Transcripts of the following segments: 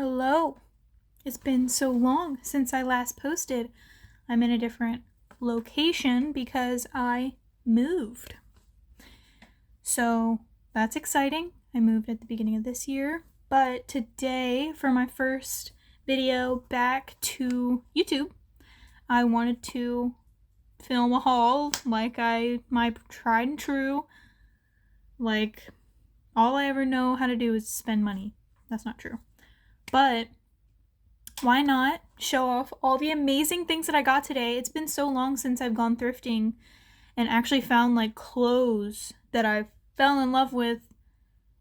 Hello. It's been so long since I last posted. I'm in a different location because I moved. So that's exciting. I moved at the beginning of this year. But today, for my first video back to YouTube, I wanted to film a haul like my tried and true. Like, all I ever know how to do is spend money. That's not true. But why not show off all the amazing things that I got today? It's been so long since I've gone thrifting and actually found like clothes that I fell in love with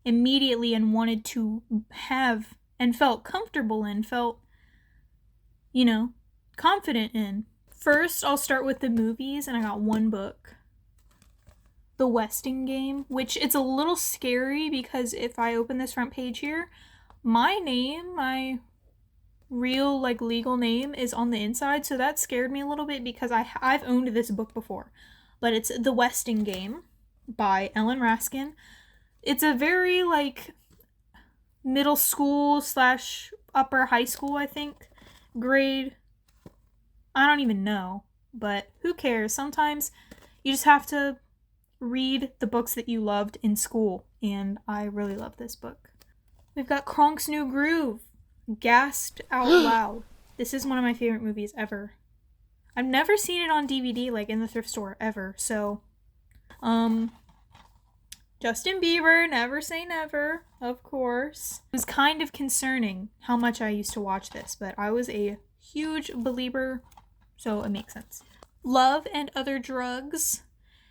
immediately and wanted to have and felt comfortable in, felt, confident in. First, I'll start with the movies, and I got one book. The Westing Game, which it's a little scary because if I open this front page here, my real legal name is on the inside, so that scared me a little bit because I've owned this book before. But it's The Westing Game by Ellen Raskin. It's a very middle school / upper high school, I think, grade. I don't even know, but who cares? Sometimes you just have to read the books that you loved in school, and I really love this book. We've got Kronk's New Groove. Gasped out loud. This is one of my favorite movies ever. I've never seen it on DVD in the thrift store ever. So, Justin Bieber, Never Say Never, of course. It was kind of concerning how much I used to watch this, but I was a huge believer, so it makes sense. Love and Other Drugs.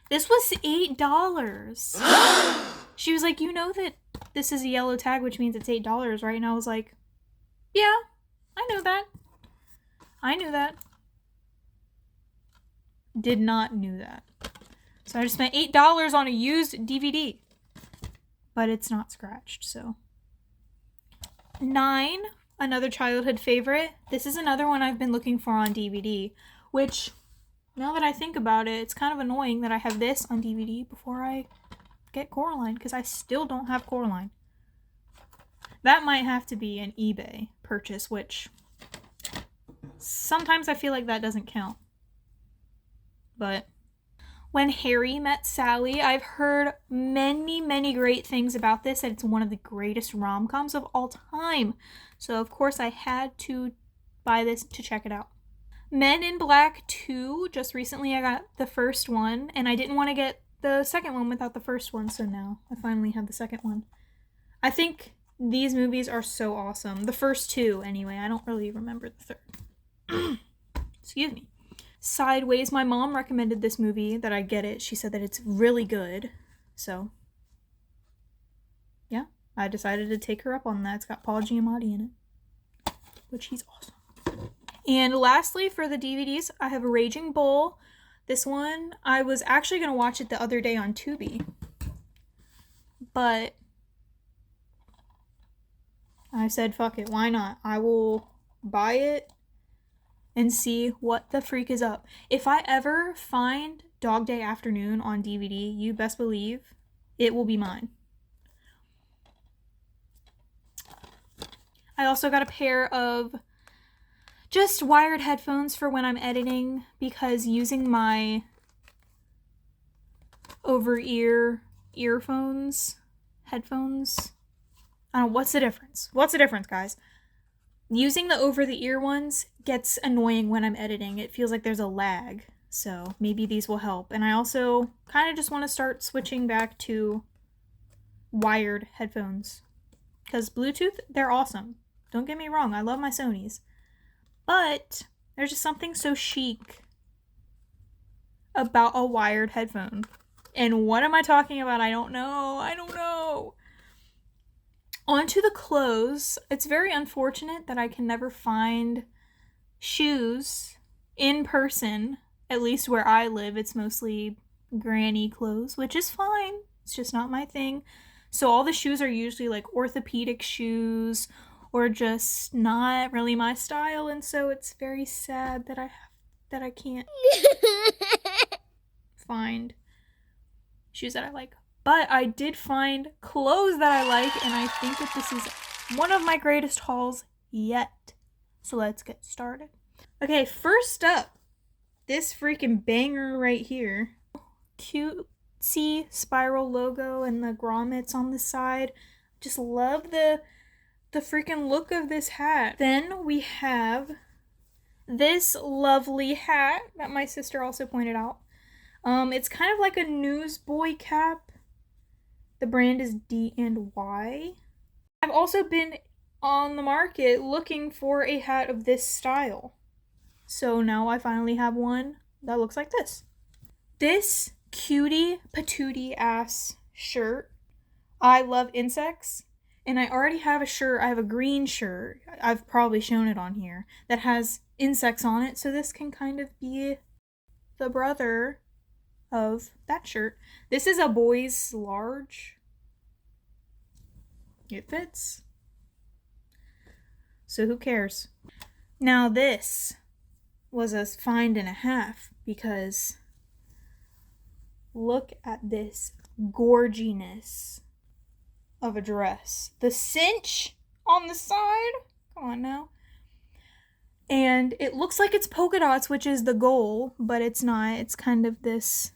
This was $8. She was like, you know that this is a yellow tag, which means it's $8, right? And I was like, yeah, I know that. I knew that. Did not knew that. So I just spent $8 on a used DVD. But it's not scratched, so. 9, another childhood favorite. This is another one I've been looking for on DVD, which, now that I think about it, it's kind of annoying that I have this on DVD before I get Coraline, because I still don't have Coraline. That might have to be an eBay purchase, which sometimes I feel like that doesn't count. But When Harry Met Sally, I've heard many, many great things about this, and it's one of the greatest rom-coms of all time. So, of course, I had to buy this to check it out. Men in Black 2, just recently I got the first one, and I didn't want to get the second one without the first one, so now I finally have the second one. I think these movies are so awesome. The first two, anyway. I don't really remember the third. Excuse me. Sideways. My mom recommended this movie that I get it. She said that it's really good. So, yeah. I decided to take her up on that. It's got Paul Giamatti in it, which he's awesome. And lastly, for the DVDs, I have Raging Bull. This one, I was actually going to watch it the other day on Tubi. But I said, fuck it, why not? I will buy it and see what the freak is up. If I ever find Dog Day Afternoon on DVD, you best believe it will be mine. I also got a pair of just wired headphones for when I'm editing, because using my over-ear headphones, I don't know, what's the difference? What's the difference, guys? Using the over-the-ear ones gets annoying when I'm editing. It feels like there's a lag, so maybe these will help. And I also kind of just want to start switching back to wired headphones, because Bluetooth, they're awesome. Don't get me wrong, I love my Sonys. But there's just something so chic about a wired headphone. And what am I talking about? I don't know. On to the clothes. It's very unfortunate that I can never find shoes in person. At least where I live, it's mostly granny clothes, which is fine. It's just not my thing. So all the shoes are usually orthopedic shoes or just not really my style, and so it's very sad that I can't find shoes that I like. But I did find clothes that I like, and I think that this is one of my greatest hauls yet. So let's get started. Okay, first up, this freaking banger right here. Cutesy spiral logo and the grommets on the side. Just love the freaking look of this hat. Then we have this lovely hat that my sister also pointed out. It's kind of like a newsboy cap. The brand is D&Y. I've also been on the market looking for a hat of this style. So now I finally have one that looks like this. This cutie patootie ass shirt. I love insects. And I already have a shirt. I have a green shirt. I've probably shown it on here. That has insects on it. So this can kind of be the brother of that shirt. This is a boy's large. It fits. So who cares? Now this was a find and a half because look at this gorginess of a dress. The cinch on the side. Come on now. And it looks like it's polka dots, which is the goal, but it's not. It's kind of this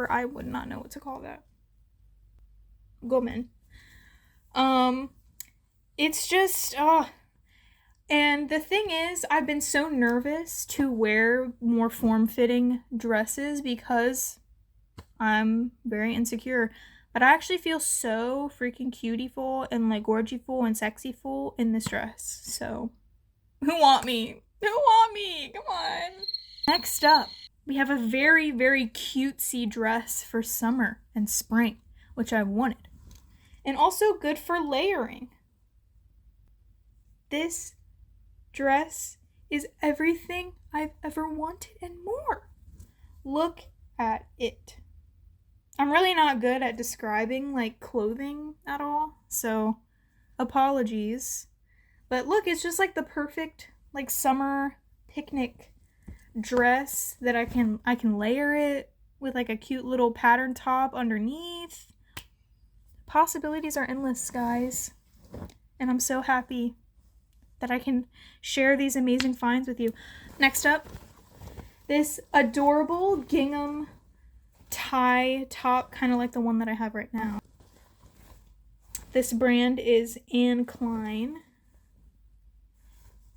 I would not know what to call that. Gomen. It's just, and the thing is, I've been so nervous to wear more form-fitting dresses because I'm very insecure. But I actually feel so freaking cutieful and like gorgyful and sexyful in this dress. So, who want me? Who want me? Come on. Next up, we have a very, very cutesy dress for summer and spring, which I wanted. And also good for layering. This dress is everything I've ever wanted and more. Look at it. I'm really not good at describing like clothing at all, so apologies. But look, it's just like the perfect like summer picnic dress that I can layer it with like a cute little pattern top underneath. Possibilities are endless, guys. And I'm so happy that I can share these amazing finds with you. Next up, this adorable gingham tie top, kind of like the one that I have right now. This brand is Anne Klein.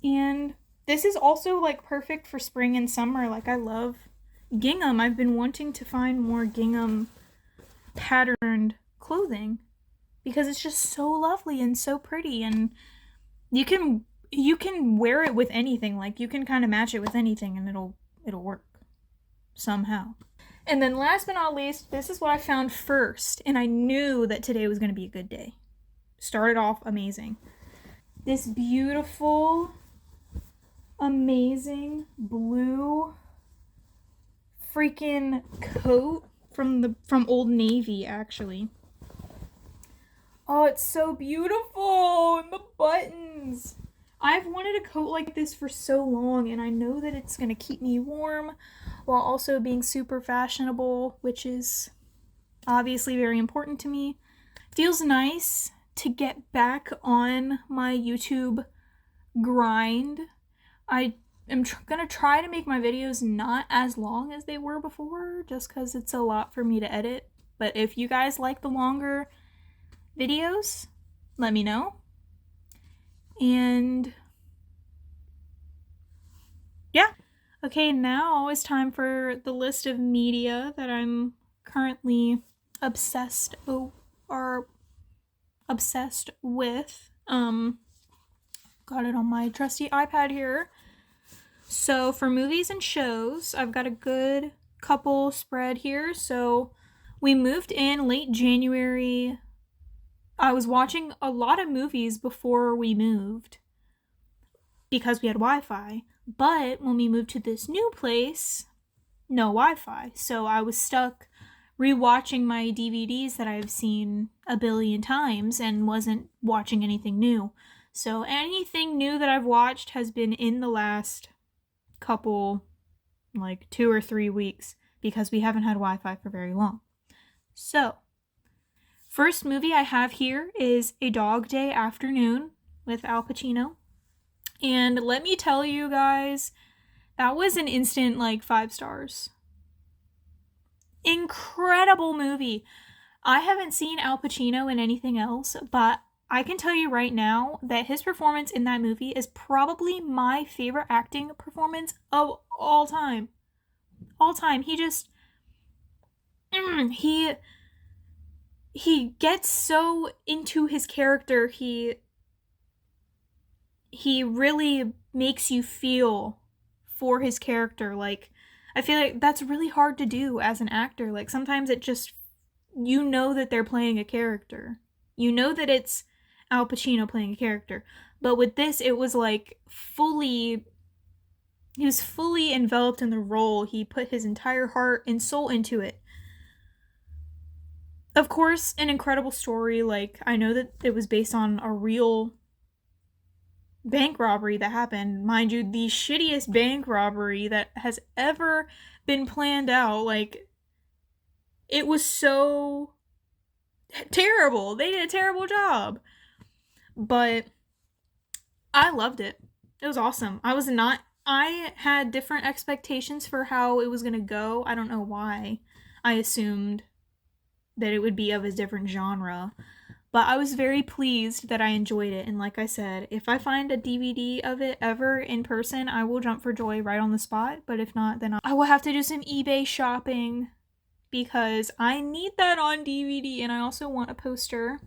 And this is also like perfect for spring and summer. Like I love gingham. I've been wanting to find more gingham patterned clothing because it's just so lovely and so pretty, and you can wear it with anything. Like you can kind of match it with anything and it'll work somehow. And then last but not least, this is what I found first, and I knew that today was going to be a good day. Started off amazing. This beautiful, amazing blue freaking coat from Old Navy, actually. Oh, it's so beautiful, and the buttons. I've wanted a coat like this for so long, and I know that it's going to keep me warm while also being super fashionable, which is obviously very important to me. Feels nice to get back on my YouTube grind. I am going to try to make my videos not as long as they were before, just because it's a lot for me to edit. But if you guys like the longer videos, let me know. And yeah. Okay, now it's time for the list of media that I'm currently obsessed with. Got it on my trusty iPad here. So for movies and shows, I've got a good couple spread here. So we moved in late January. I was watching a lot of movies before we moved because we had Wi-Fi. But when we moved to this new place, no Wi-Fi. So I was stuck rewatching my DVDs that I've seen a billion times and wasn't watching anything new. So anything new that I've watched has been in the last couple, like 2 or 3 weeks, because we haven't had Wi-Fi for very long. So, first movie I have here is A Dog Day Afternoon. with Al Pacino. And let me tell you guys, that was an instant, like, 5 stars. Incredible movie. I haven't seen Al Pacino in anything else, but I can tell you right now that his performance in that movie is probably my favorite acting performance of all time. All time. He just he gets so into his character. He really makes you feel for his character. Like, I feel like that's really hard to do as an actor. Like, sometimes it just, you know that they're playing a character. You know that it's Al Pacino playing a character. But with this, it was like he was fully enveloped in the role. He put his entire heart and soul into it. Of course, an incredible story. Like, I know that it was based on a real bank robbery that happened. Mind you, the shittiest bank robbery that has ever been planned out. Like, it was so terrible. They did a terrible job. But I loved it. It was awesome. I had different expectations for how it was going to go. I don't know why. I assumed that it would be of a different genre. But I was very pleased that I enjoyed it. And like I said, if I find a DVD of it ever in person, I will jump for joy right on the spot. But if not, then I will have to do some eBay shopping because I need that on DVD. And I also want a poster.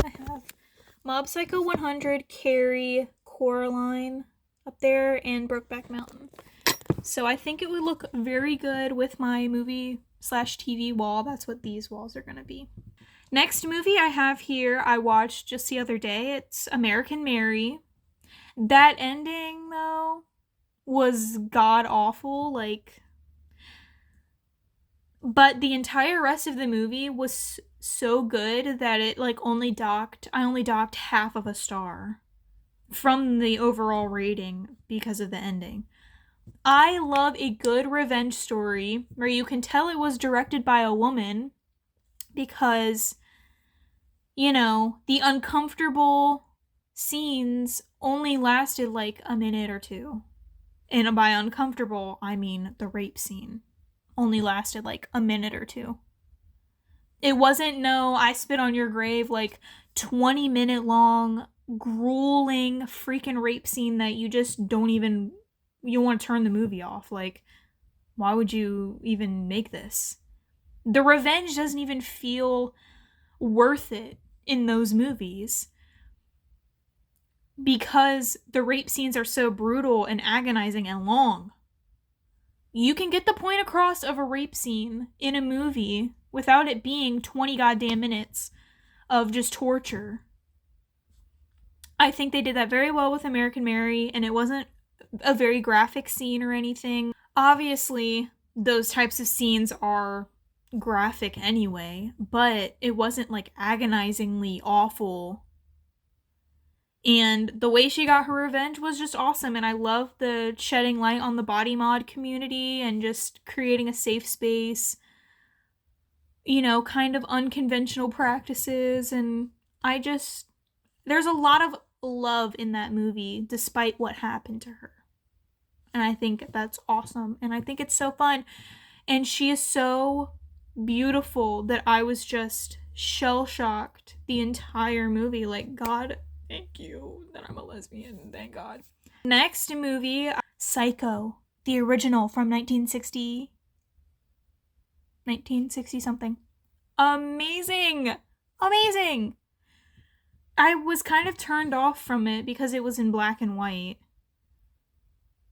I have Mob Psycho 100, Carrie, Coraline up there, and Brokeback Mountain. So I think it would look very good with my movie/TV wall. That's what these walls are going to be. Next movie I have here, I watched just the other day. It's American Mary. That ending, though, was god-awful. Like, but the entire rest of the movie was so good that it, like, I only docked half of a star from the overall rating because of the ending. I love a good revenge story where you can tell it was directed by a woman because, you know, the uncomfortable scenes only lasted like a minute or two. And by uncomfortable, I mean the rape scene only lasted like a minute or two. It wasn't no I spit on your grave, like 20-minute long grueling freaking rape scene that you just don't even, you want to turn the movie off. Like, why would you even make this? The revenge doesn't even feel worth it in those movies because the rape scenes are so brutal and agonizing and long. You can get the point across of a rape scene in a movie without it being 20 goddamn minutes of just torture. I think they did that very well with American Mary, and it wasn't a very graphic scene or anything. Obviously, those types of scenes are graphic anyway, but it wasn't like agonizingly awful. And the way she got her revenge was just awesome, and I love the shedding light on the body mod community and just creating a safe space, you know, kind of unconventional practices, and there's a lot of love in that movie despite what happened to her. And I think that's awesome, and I think it's so fun, and she is so beautiful that I was just shell-shocked the entire movie. Like, God, thank you that I'm a lesbian, thank God. Next movie, Psycho, the original from 1960 something. Amazing! I was kind of turned off from it because it was in black and white.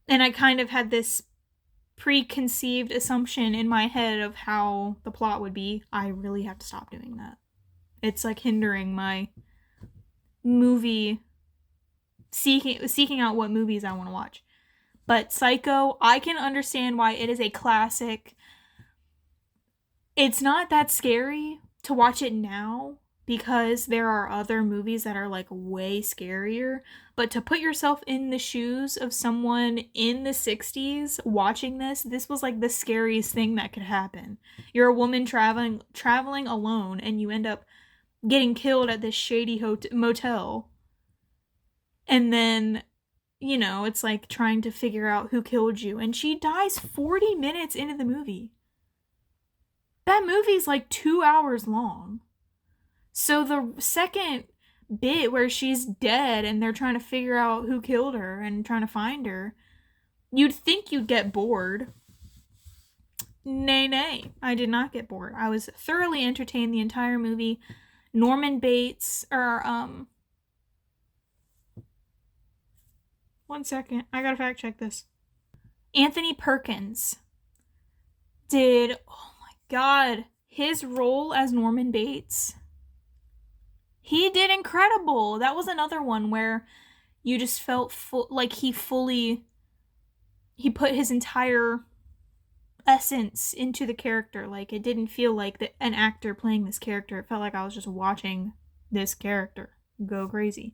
And I kind of had this preconceived assumption in my head of how the plot would be. I really have to stop doing that. It's like hindering my movie seeking out what movies I want to watch. But Psycho, I can understand why it is a classic. It's not that scary to watch it now because there are other movies that are like way scarier, but to put yourself in the shoes of someone in the 60s watching this was like the scariest thing that could happen. You're a woman traveling alone and you end up getting killed at this shady motel. And then, you know, it's like trying to figure out who killed you. And she dies 40 minutes into the movie. That movie's like 2 hours long. So the second bit where she's dead and they're trying to figure out who killed her and trying to find her, you'd think you'd get bored. Nay, I did not get bored. I was thoroughly entertained the entire movie. Norman Bates, one second, I gotta fact check this. Anthony Perkins did, oh my god, his role as Norman Bates. He did incredible. That was another one where you just felt like he put his entire essence into the character. Like, it didn't feel like an actor playing this character. It felt like I was just watching this character go crazy.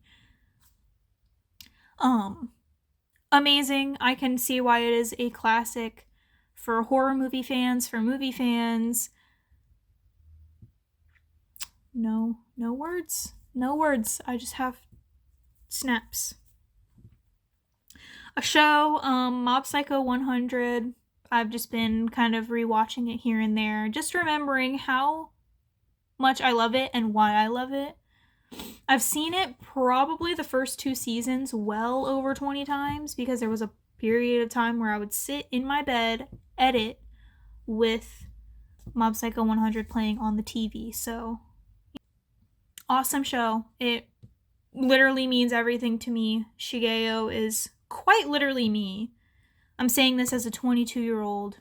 Amazing. I can see why it is a classic for horror movie fans, for movie fans. No words. No words. I just have snaps. A show, Mob Psycho 100. I've just been kind of rewatching it here and there, just remembering how much I love it and why I love it. I've seen it probably the first 2 seasons well over 20 times because there was a period of time where I would sit in my bed, edit, with Mob Psycho 100 playing on the TV. So, awesome show. It literally means everything to me. Shigeo is quite literally me. I'm saying this as a 22-year-old,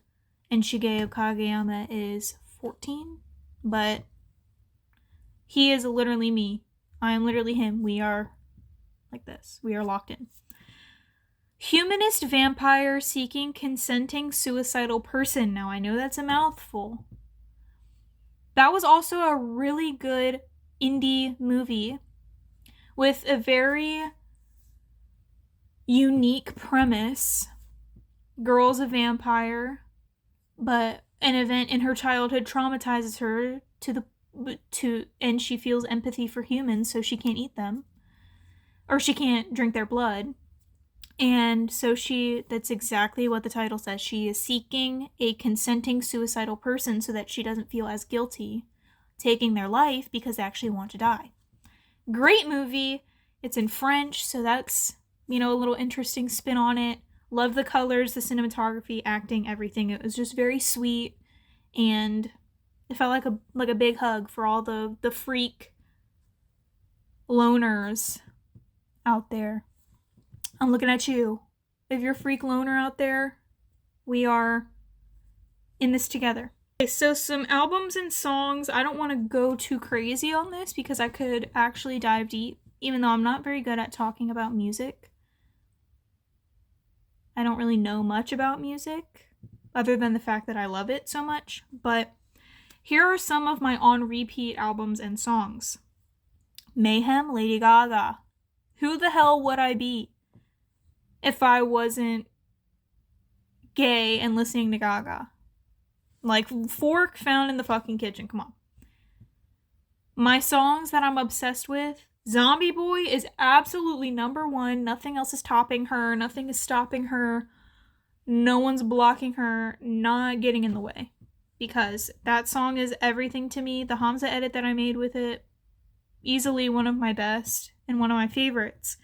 and Shigeo Kageyama is 14, but he is literally me. I am literally him. We are like this. We are locked in. Humanist vampire seeking consenting suicidal person. Now, I know that's a mouthful. That was also a really good indie movie with a very unique premise. Girl's a vampire, but an event in her childhood traumatizes her and she feels empathy for humans, so she can't eat them. Or she can't drink their blood. And so that's exactly what the title says. She is seeking a consenting suicidal person so that she doesn't feel as guilty taking their life because they actually want to die. Great movie. It's in French, so that's, a little interesting spin on it. Love the colors, the cinematography, acting, everything. It was just very sweet, and it felt like a big hug for all the freak loners out there. I'm looking at you. If you're a freak loner out there, we are in this together. Okay, so some albums and songs. I don't want to go too crazy on this because I could actually dive deep, even though I'm not very good at talking about music. I don't really know much about music, other than the fact that I love it so much. But here are some of my on-repeat albums and songs. Mayhem, Lady Gaga. Who the hell would I be if I wasn't gay and listening to Gaga? Like, fork found in the fucking kitchen, come on. My songs that I'm obsessed with, Zombie Boy is absolutely number 1. Nothing else is topping her. Nothing is stopping her. No one's blocking her, not getting in the way. Because that song is everything to me. The Hamza edit that I made with it, easily one of my best and one of my favorites.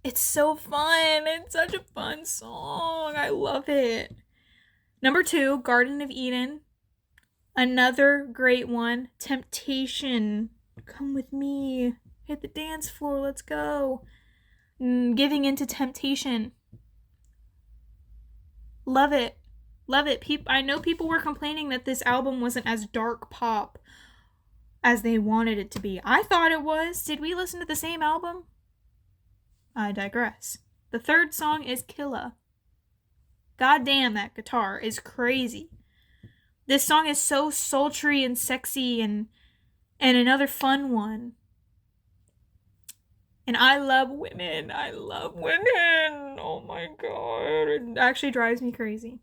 It's so fun. It's such a fun song. I love it. Number 2, Garden of Eden. Another great one. Temptation. Come with me. Hit the dance floor. Let's go. Giving into temptation. Love it. Love it. I know people were complaining that this album wasn't as dark pop as they wanted it to be. I thought it was. Did we listen to the same album? I digress. The third song is Killa. God damn, that guitar is crazy. This song is so sultry and sexy, and another fun one. And I love women. I love women. Oh my god. It actually drives me crazy.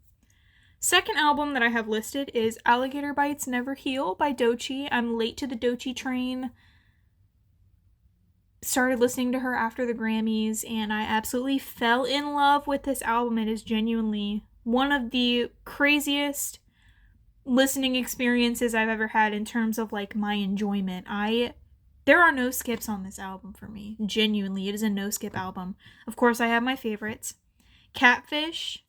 Second album that I have listed is Alligator Bites Never Heal by Doechii. I'm late to the Doechii train. started listening to her after the Grammys, and I absolutely fell in love with this album. It is genuinely one of the craziest listening experiences I've ever had in terms of like my enjoyment. There are no skips on this album for me. Genuinely, it is a no skip album. Of course, I have my favorites. Catfish.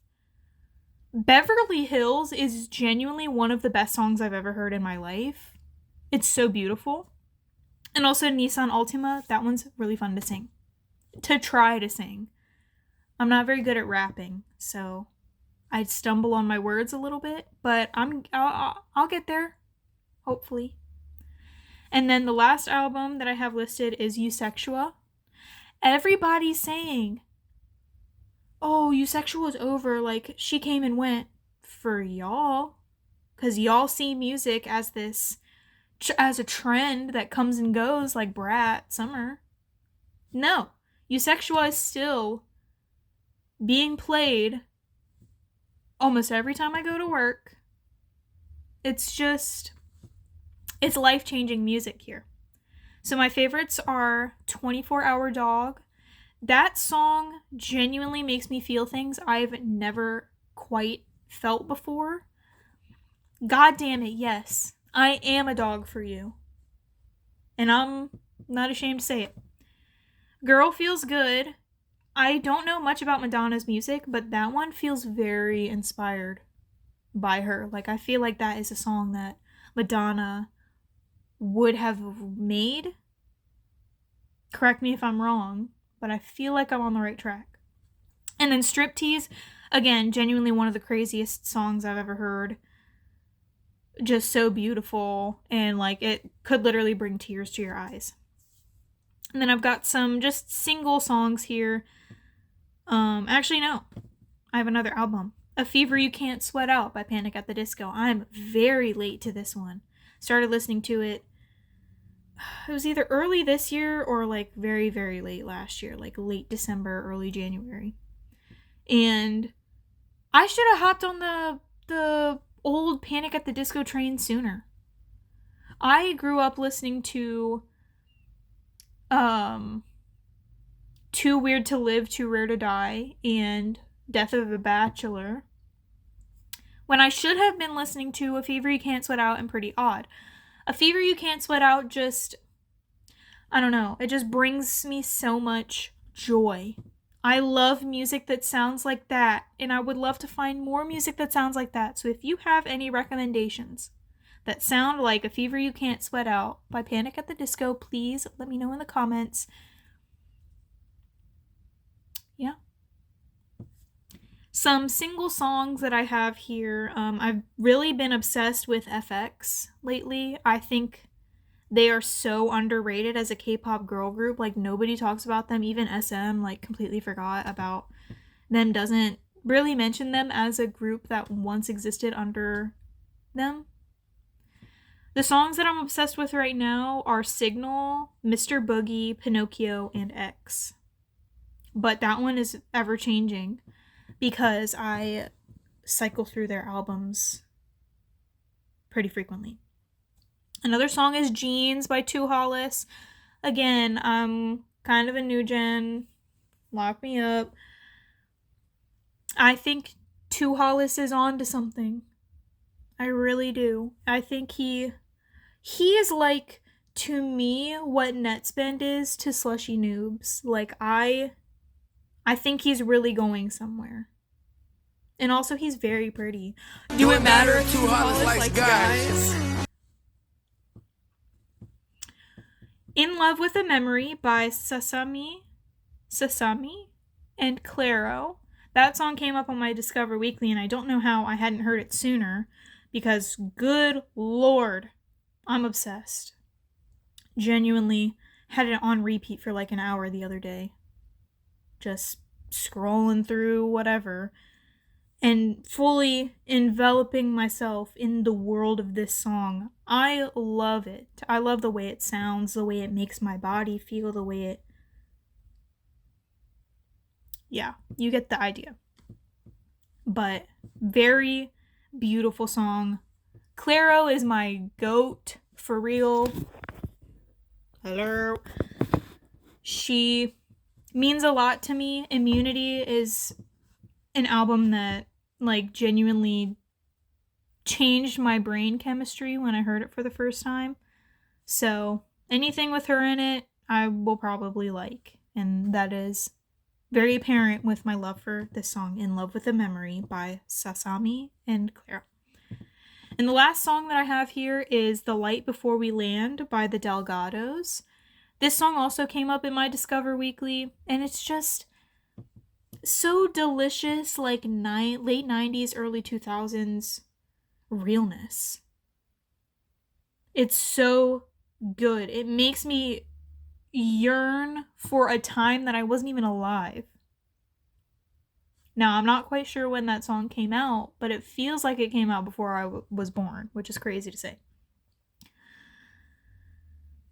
Beverly Hills is genuinely one of the best songs I've ever heard in my life. It's so beautiful. And also Nissan Altima, that one's really fun to sing. To try to sing. I'm not very good at rapping, so I stumble on my words a little bit, but I'll get there, hopefully. And then the last album that I have listed is Eusexual. Everybody's saying, oh, Eusexual is over, like, she came and went. For y'all. Because y'all see music as a trend that comes and goes, like Brat, Summer. No. Eusexual is still being played almost every time I go to work. It's life-changing music here. So my favorites are 24-Hour Dog. That song genuinely makes me feel things I've never quite felt before. God damn it, yes. I am a dog for you. And I'm not ashamed to say it. Girl Feels Good. I don't know much about Madonna's music, but that one feels very inspired by her. Like, I feel like that is a song that Madonna would have made. Correct me if I'm wrong, but I feel like I'm on the right track. And then Striptease, again, genuinely one of the craziest songs I've ever heard. Just so beautiful, and like it could literally bring tears to your eyes. And then I've got some just single songs here. Actually no, I have another album. A Fever You Can't Sweat Out by Panic at the Disco. I'm very late to this one. Started listening to it. It was either early this year or like very, very late last year, like late December, early January. And I should have hopped on the old Panic at the Disco train sooner. I grew up listening to Too Weird to Live, Too Rare to Die, and Death of a Bachelor, when I should have been listening to A Fever You Can't Sweat Out and Pretty Odd. A Fever You Can't Sweat Out just, I don't know, it just brings me so much joy. I love music that sounds like that, and I would love to find more music that sounds like that. So if you have any recommendations that sound like A Fever You Can't Sweat Out by Panic at the Disco, please let me know in the comments. Yeah. Some single songs that I have here. I've really been obsessed with FX lately. I think they are so underrated as a K-pop girl group. Like, nobody talks about them. Even SM, like, completely forgot about them. Doesn't really mention them as a group that once existed under them. The songs that I'm obsessed with right now are Signal, Mr. Boogie, Pinocchio, and X. But that one is ever-changing because I cycle through their albums pretty frequently. Another song is Jeans by Two Hollis. Again, I'm kind of a new gen. Lock me up. I think Two Hollis is on to something. I really do. I think he is like, to me, what Netspend is to Slushy Noobs. Like, I think he's really going somewhere. And also, he's very pretty. Do it matter if Two Hollis likes guys? In Love with a Memory by Sasami and Claro. That song came up on my Discover Weekly, and I don't know how I hadn't heard it sooner, because good lord, I'm obsessed. Genuinely had it on repeat for like an hour the other day. Just scrolling through whatever and fully enveloping myself in the world of this song. I love it. I love the way it sounds, the way it makes my body feel, the way it... Yeah, you get the idea. But very beautiful song. Claro is my goat, for real. Hello. She means a lot to me. Immunity is an album that, like, genuinely changed my brain chemistry when I heard it for the first time. So anything with her in it, I will probably like. And that is very apparent with my love for this song, In Love with a Memory by Sasami and Clara. And the last song that I have here is The Light Before We Land by the Delgados. This song also came up in my Discover Weekly, and it's just so delicious, like late 90s, early 2000s realness. It's so good. It makes me yearn for a time that I wasn't even alive. Now, I'm not quite sure when that song came out, but it feels like it came out before I was born, which is crazy to say.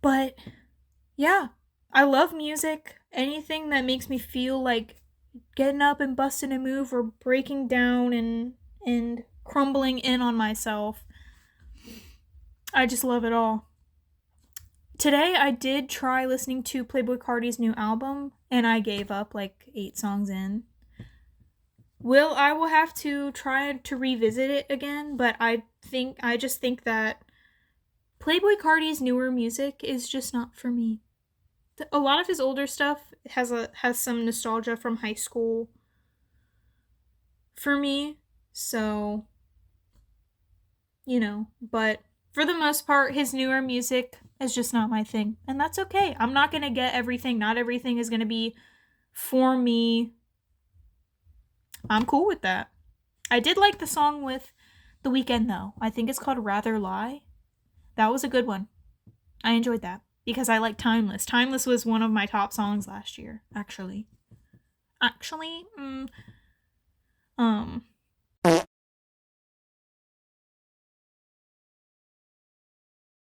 But yeah, I love music. Anything that makes me feel like getting up and busting a move or breaking down and crumbling in on myself. I just love it all. Today I did try listening to Playboi Carti's new album, and I gave up like 8 songs in. I will have to try to revisit it again, but I just think that Playboi Carti's newer music is just not for me. A lot of his older stuff has some nostalgia from high school for me, so but for the most part, his newer music is just not my thing, and that's okay. I'm not gonna get everything. Not everything is gonna be for me. I'm cool with that. I did like the song with The Weeknd, though. I think it's called Rather Lie. That was a good one. I enjoyed that because I like Timeless. Timeless was one of my top songs last year, actually.